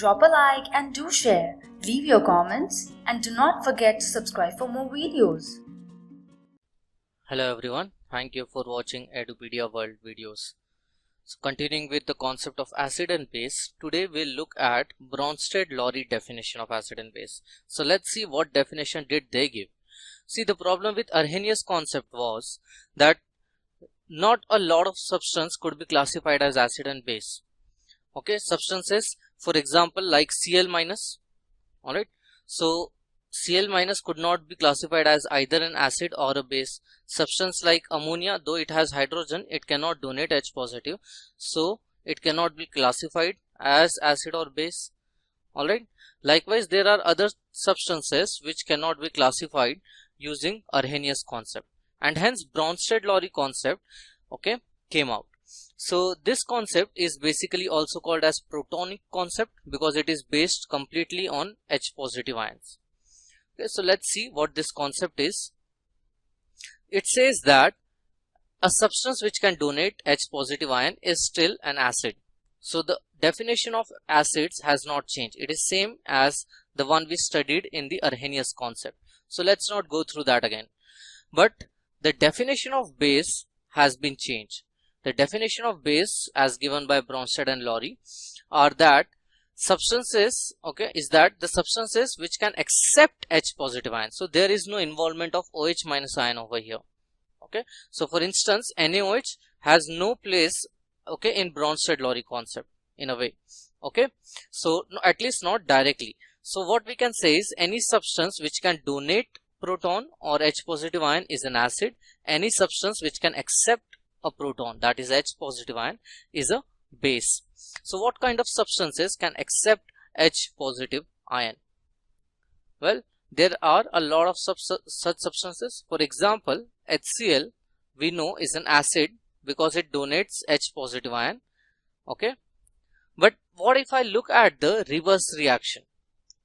drop a like and do share. Leave your comments and do not forget to subscribe for more videos. Hello everyone, thank you for watching Edupedia World videos. So continuing with the concept of acid and base, today we'll look at Bronsted-Lowry definition of acid and base. So let's see what definition did they give. See, the problem with Arrhenius concept was that not a lot of substance could be classified as acid and base. Okay, substances, for example, like Cl minus, alright. So Cl minus could not be classified as either an acid or a base. Substance like ammonia, though it has hydrogen, it cannot donate H positive, so it cannot be classified as acid or base. Alright. Likewise, there are other substances which cannot be classified using Arrhenius concept, and hence Bronsted-Lowry concept, okay, came out. So this concept is basically also called as protonic concept because it is based completely on H positive ions. Okay, so let's see what this concept is. It says that a substance which can donate H positive ion is still an acid. So the definition of acids has not changed. It is same as the one we studied in the Arrhenius concept. So let's not go through that again. But the definition of base has been changed. The definition of base as given by Bronsted and Lowry are that substances, okay, is that the substances which can accept H positive ion. So there is no involvement of OH minus ion over here. Okay, so for instance, NaOH has no place, okay, in Bronsted-Lowry concept in a way. Okay, so no, at least not directly. So what we can say is any substance which can donate proton or H positive ion is an acid. Any substance which can accept a proton, that is H positive ion, is a base. So what kind of substances can accept H positive ion? Well, there are a lot of such substances. For example, HCl we know is an acid because it donates H positive ion. Okay, but what if I look at the reverse reaction?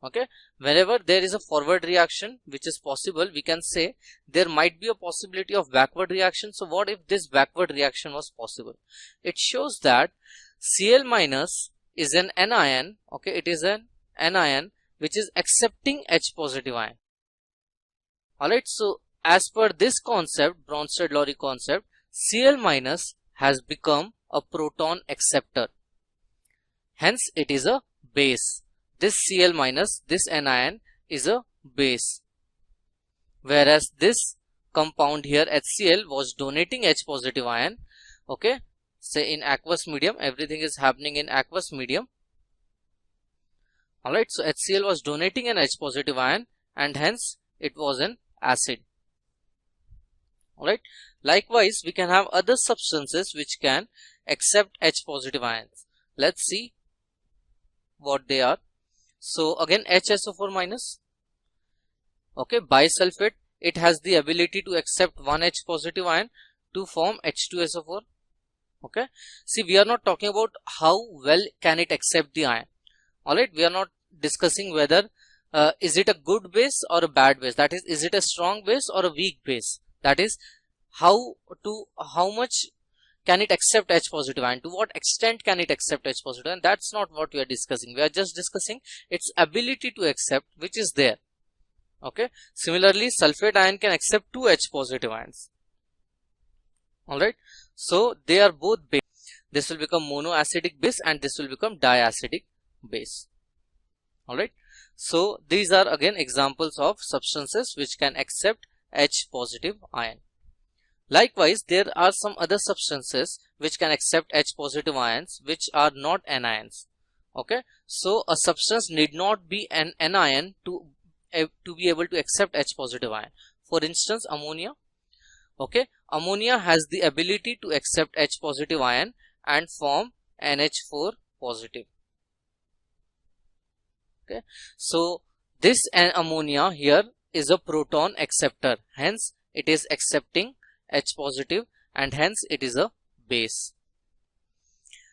Okay, whenever there is a forward reaction which is possible, we can say there might be a possibility of backward reaction. So what if this backward reaction was possible? It shows that Cl minus is an anion. Okay, it is an anion which is accepting H positive ion. Alright, so as per this concept, Bronsted-Lowry concept, Cl minus has become a proton acceptor. Hence it is a base. This Cl minus, this anion, is a base, whereas this compound here HCl was donating H positive ion. Okay, say in aqueous medium, everything is happening in aqueous medium. Alright, so HCl was donating an H positive ion and hence it was an acid. Alright, likewise we can have other substances which can accept H positive ions. Let's see what they are. So again, HSO4 minus, okay, bisulfate, it has the ability to accept one H positive ion to form H2SO4. Okay, see, we are not talking about how well can it accept the ion. Alright, we are not discussing whether is it a good base or a bad base, that is it a strong base or a weak base, that is how much can it accept H positive ion, to what extent can it accept H positive ion. That's not what we are discussing. We are just discussing its ability to accept, which is there. Okay, similarly sulfate ion can accept two H positive ions. Alright, so they are both base. This will become monoacidic base and this will become diacidic base. Alright, so these are again examples of substances which can accept H positive ion. Likewise, there are some other substances which can accept H positive ions which are not anions. Okay, so a substance need not be an anion to be able to accept H positive ion. For instance, ammonia. Okay, ammonia has the ability to accept H positive ion and form NH4 positive. Okay, so this ammonia here is a proton acceptor, hence it is accepting H positive and hence it is a base.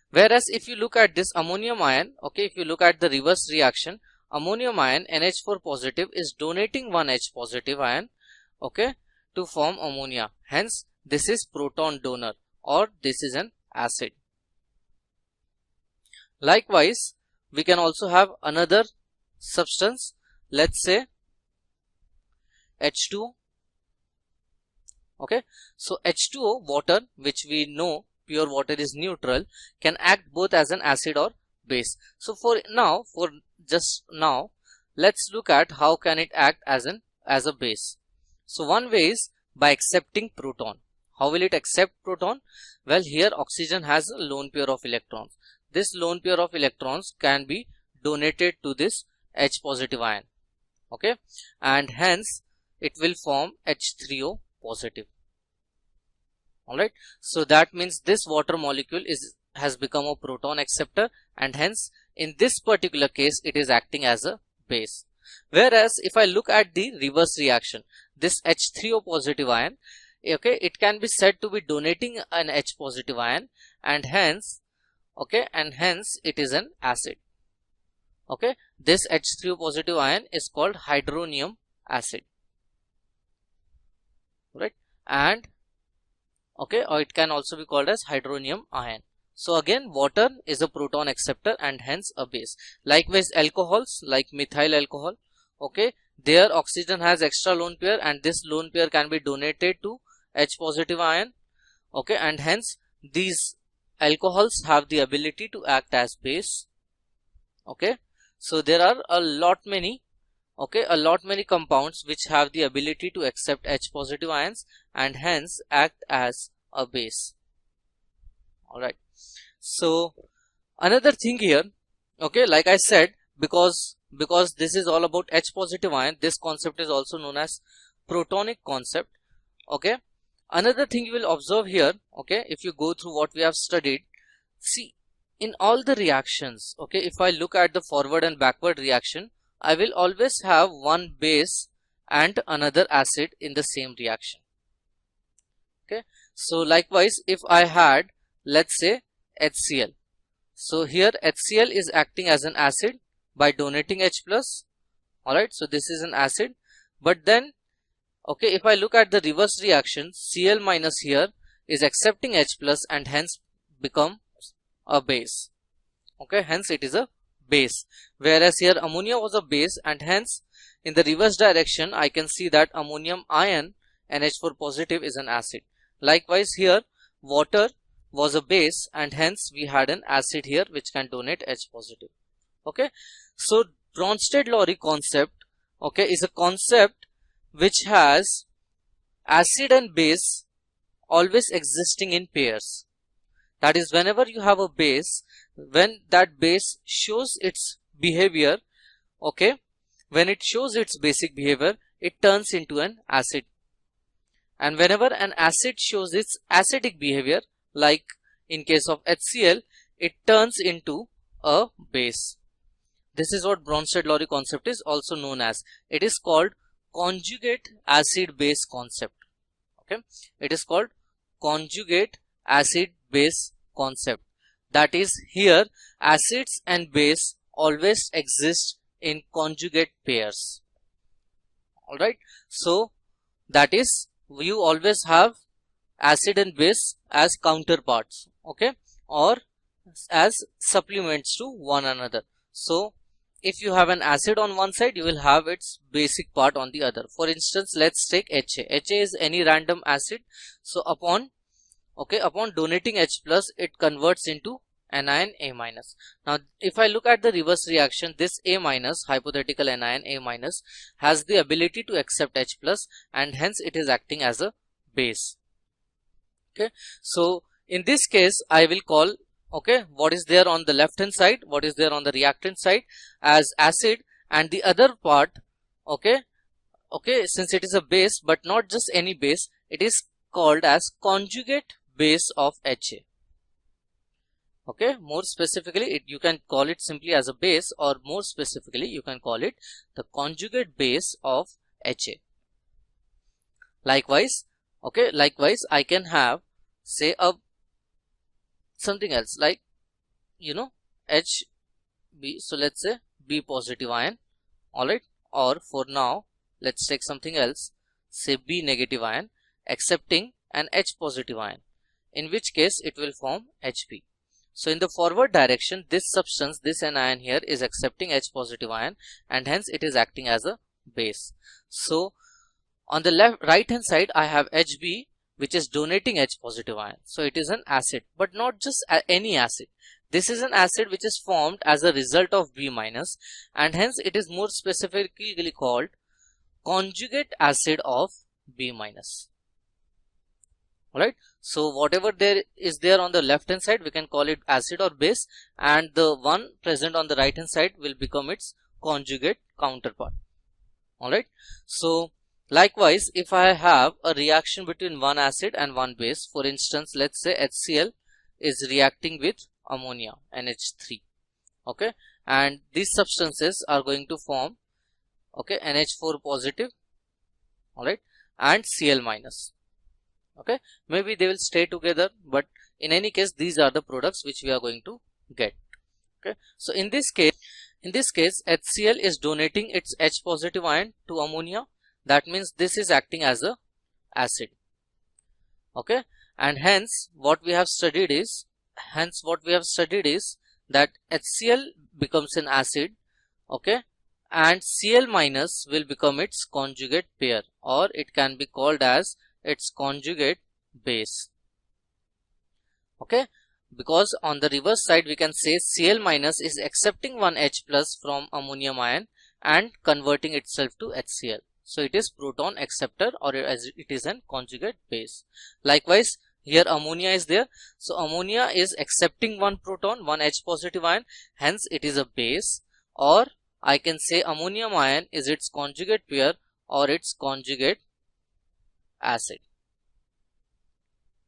Whereas if you look at this ammonium ion, okay, if you look at the reverse reaction, ammonium ion NH4 positive is donating one H positive ion, okay, to form ammonia. Hence this is proton donor or this is an acid. Likewise, we can also have another substance, let's say H2O. Okay, so H2O, water, which we know pure water is neutral, can act both as an acid or base. So for just now, let's look at how can it act as a base. So one way is by accepting proton. How will it accept proton? Well, here oxygen has a lone pair of electrons. This lone pair of electrons can be donated to this H positive ion. Okay, and hence it will form H3O positive. Alright, so that means this water molecule has become a proton acceptor, and hence in this particular case it is acting as a base. Whereas if I look at the reverse reaction, this H3O positive ion, okay, it can be said to be donating an H positive ion, and hence it is an acid. Okay, this H3O positive ion is called hydronium acid, right? And okay, or it can also be called as hydronium ion. So again, water is a proton acceptor and hence a base. Likewise, alcohols like methyl alcohol, okay, their oxygen has extra lone pair, and this lone pair can be donated to H positive ion, okay, and hence these alcohols have the ability to act as base. Okay, so there are a lot many compounds which have the ability to accept H positive ions and hence act as a base. Alright, so another thing here, okay, like I said, because this is all about H positive ion, this concept is also known as protonic concept. Okay, another thing you will observe here, okay, if you go through what we have studied, see, in all the reactions, okay, if I look at the forward and backward reaction, I will always have one base and another acid in the same reaction. Okay, so likewise, if I had, let's say, HCl, so here HCl is acting as an acid by donating H plus. Alright, so this is an acid, but then, okay, if I look at the reverse reaction, Cl minus here is accepting H plus and hence become a base. Okay, hence it is a base, whereas here ammonia was a base, and hence in the reverse direction I can see that ammonium ion NH4 positive is an acid. Likewise, here water was a base and hence we had an acid here which can donate H positive. Okay, so Bronsted-Lowry concept, okay, is a concept which has acid and base always existing in pairs. That is, whenever you have a base, when that base shows its behavior, okay, when it shows its basic behavior, it turns into an acid. And whenever an acid shows its acidic behavior, like in case of HCl, it turns into a base. This is what Bronsted-Lowry concept is also known as. It is called conjugate acid-base concept. Okay, it is called conjugate acid-base concept. That is, here acids and base always exist in conjugate pairs. Alright, so that is, you always have acid and base as counterparts, okay, or as supplements to one another. So if you have an acid on one side, you will have its basic part on the other. For instance, let's take HA. HA is any random acid. So upon donating H plus, it converts into anion A minus. Now if I look at the reverse reaction, this A minus, hypothetical anion A minus, has the ability to accept H plus and hence it is acting as a base. Okay, so in this case I will call, okay, what is there on the left hand side, what is there on the reactant side as acid, and the other part, okay, since it is a base but not just any base, it is called as conjugate base of HA. Okay, more specifically, you can call it simply as a base, or more specifically you can call it the conjugate base of HA. Likewise, okay, I can have, say, something else like, you know, HB, so let's say B positive ion. Alright, or for now let's take something else, say B negative ion accepting an H positive ion, in which case it will form HB. So in the forward direction, this substance, this anion here, is accepting H positive ion, and hence it is acting as a base. So on the right hand side, I have Hb, which is donating H positive ion. So it is an acid, but not just any acid. This is an acid which is formed as a result of B minus, and hence it is more specifically called conjugate acid of B minus. Alright, so whatever there is there on the left hand side, we can call it acid or base, and the one present on the right hand side will become its conjugate counterpart. Alright, so likewise, if I have a reaction between one acid and one base, for instance, let's say HCl is reacting with ammonia, NH3, okay, and these substances are going to form, okay, NH4 positive, alright, and Cl minus. Okay, maybe they will stay together, but in any case, these are the products which we are going to get. Okay, so in this case, HCl is donating its H positive ion to ammonia. That means this is acting as a acid. Okay, and hence what we have studied is that HCl becomes an acid. Okay, and Cl minus will become its conjugate pair, or it can be called as its conjugate base. Okay, because on the reverse side we can say Cl minus is accepting one H plus from ammonium ion and converting itself to HCl. So it is proton acceptor, or as it is an conjugate base. Likewise, here ammonia is there, so ammonia is accepting one proton, one H positive ion, hence it is a base, or I can say ammonium ion is its conjugate pair or its conjugate acid.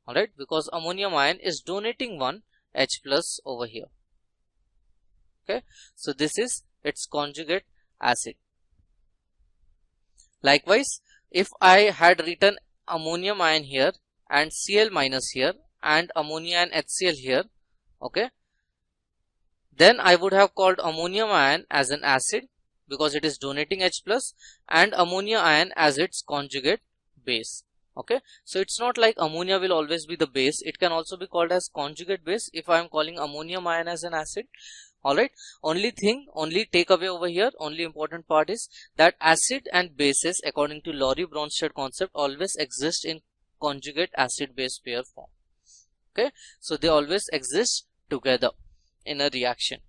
Alright, because ammonium ion is donating one H plus over here. Okay, so this is its conjugate acid. Likewise, if I had written ammonium ion here and Cl minus here and ammonia and HCl here, okay, then I would have called ammonium ion as an acid because it is donating H plus, and ammonia ion as its conjugate base. Okay, so it's not like ammonia will always be the base, it can also be called as conjugate base if I am calling ammonium ion as an acid. Alright, only takeaway over here, only important part is that acid and bases according to Lorey-Bronsted concept always exist in conjugate acid base pair form. Okay, so they always exist together in a reaction.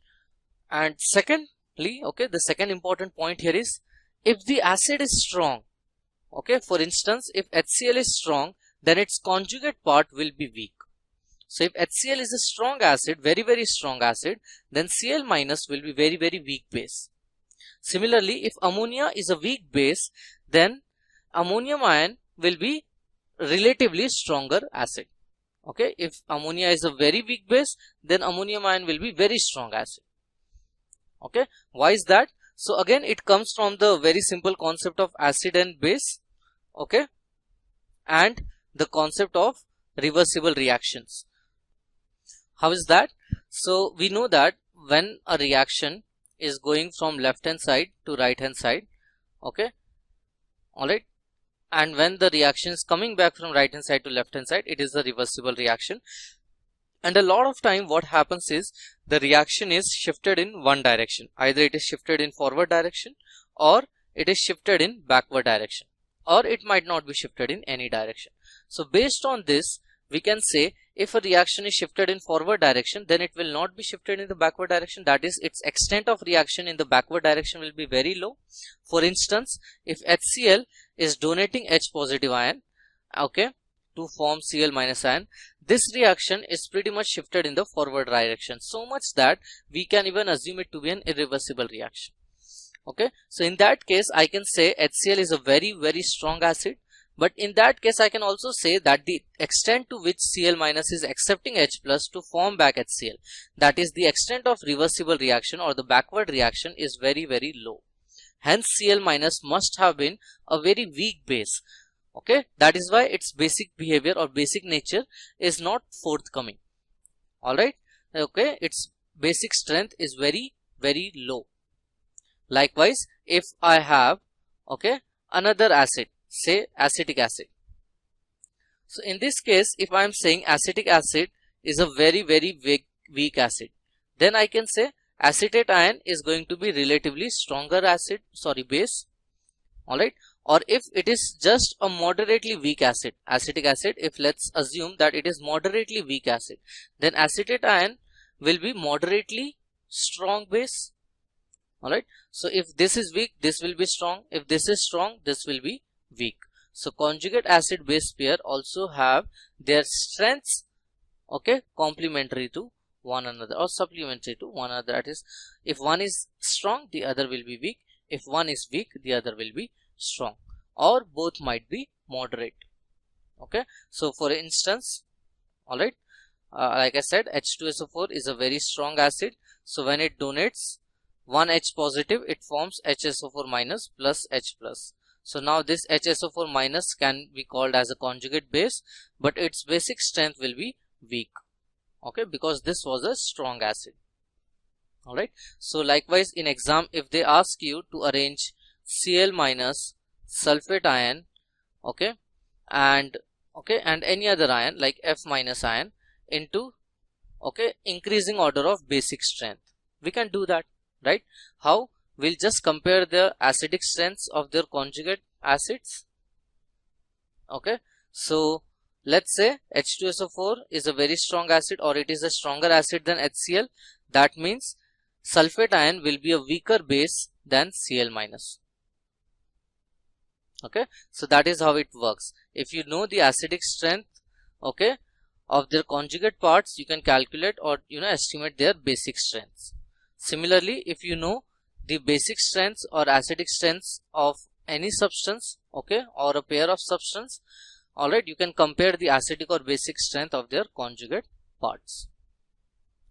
And secondly, okay, the second important point here is if the acid is strong, okay, for instance, if HCl is strong, then its conjugate part will be weak. So if HCl is a strong acid, very strong acid, then Cl minus will be very weak base. Similarly, if ammonia is a weak base, then ammonium ion will be relatively stronger acid. Okay, if ammonia is a very weak base, then ammonium ion will be very strong acid. Okay, why is that? So again, it comes from the very simple concept of acid and base, okay, and the concept of reversible reactions. How is that? So we know that when a reaction is going from left hand side to right hand side, okay, alright, and when the reaction is coming back from right hand side to left hand side, it is a reversible reaction. And a lot of time what happens is the reaction is shifted in one direction. Either it is shifted in forward direction or it is shifted in backward direction, or it might not be shifted in any direction. So based on this, we can say if a reaction is shifted in forward direction, then it will not be shifted in the backward direction. That is, its extent of reaction in the backward direction will be very low. For instance, if HCl is donating H positive ion, okay, to form Cl minus ion, this reaction is pretty much shifted in the forward direction, so much that we can even assume it to be an irreversible reaction. Okay, so in that case I can say HCl is a very strong acid, but in that case I can also say that the extent to which Cl minus is accepting H plus to form back HCl, that is the extent of reversible reaction or the backward reaction, is very low. Hence Cl minus must have been a very weak base. Okay, that is why its basic behavior or basic nature is not forthcoming. Alright, okay, its basic strength is very low. Likewise, if I have, okay, another acid, say acetic acid. So in this case, if I am saying acetic acid is a very weak acid, then I can say acetate ion is going to be relatively stronger base. Alright, or if it is just a moderately weak acid, acetic acid, if let's assume that it is moderately weak acid, then acetate ion will be moderately strong base. Alright, so if this is weak, this will be strong. If this is strong, this will be weak. So conjugate acid base pair also have their strengths, okay, complementary to one another or supplementary to one another. That is, if one is strong, the other will be weak. If one is weak, the other will be strong, or both might be moderate. Okay, so for instance, all right, like I said, H2SO4 is a very strong acid. So when it donates one H positive, it forms HSO4 minus plus H plus. So now this HSO4 minus can be called as a conjugate base, but its basic strength will be weak. Okay, because this was a strong acid. Alright, so likewise in exam, if they ask you to arrange Cl minus sulfate ion, okay, and any other ion like F minus ion into, okay, increasing order of basic strength, we can do that, right? How? We'll just compare the acidic strengths of their conjugate acids. Okay, so let's say H2SO4 is a very strong acid, or it is a stronger acid than HCl. That means sulfate ion will be a weaker base than Cl minus. Okay, so that is how it works. If you know the acidic strength, okay, of their conjugate parts, you can calculate or estimate their basic strengths. Similarly, if you know the basic strengths or acidic strengths of any substance, okay, or a pair of substance, alright, you can compare the acidic or basic strength of their conjugate parts.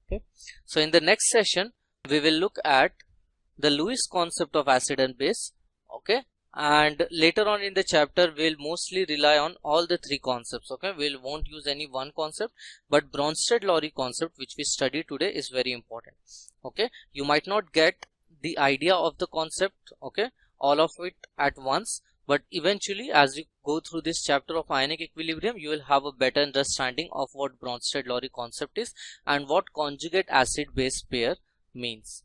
Okay, so in the next session we will look at the Lewis concept of acid and base. Okay, and later on in the chapter we'll mostly rely on all the three concepts. Okay, we won't use any one concept, but Bronsted-Lowry concept, which we study today, is very important. Okay, you might not get the idea of the concept, okay, all of it at once, but eventually as you go through this chapter of ionic equilibrium, you will have a better understanding of what Bronsted-Lowry concept is and what conjugate acid base pair means.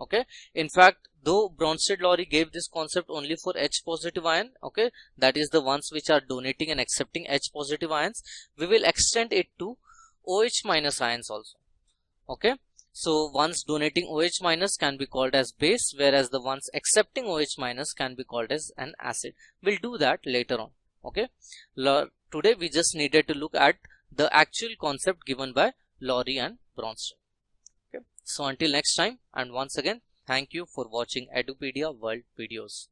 Okay, in fact, though Bronsted-Lowry gave this concept only for H positive ion, okay, that is the ones which are donating and accepting H positive ions, we will extend it to OH minus ions also. Okay, so ones donating OH minus can be called as base, whereas the ones accepting OH minus can be called as an acid. We'll do that later on. Okay, today we just needed to look at the actual concept given by Lowry and Bronsted. Okay, so until next time, and once again, thank you for watching Edupedia World videos.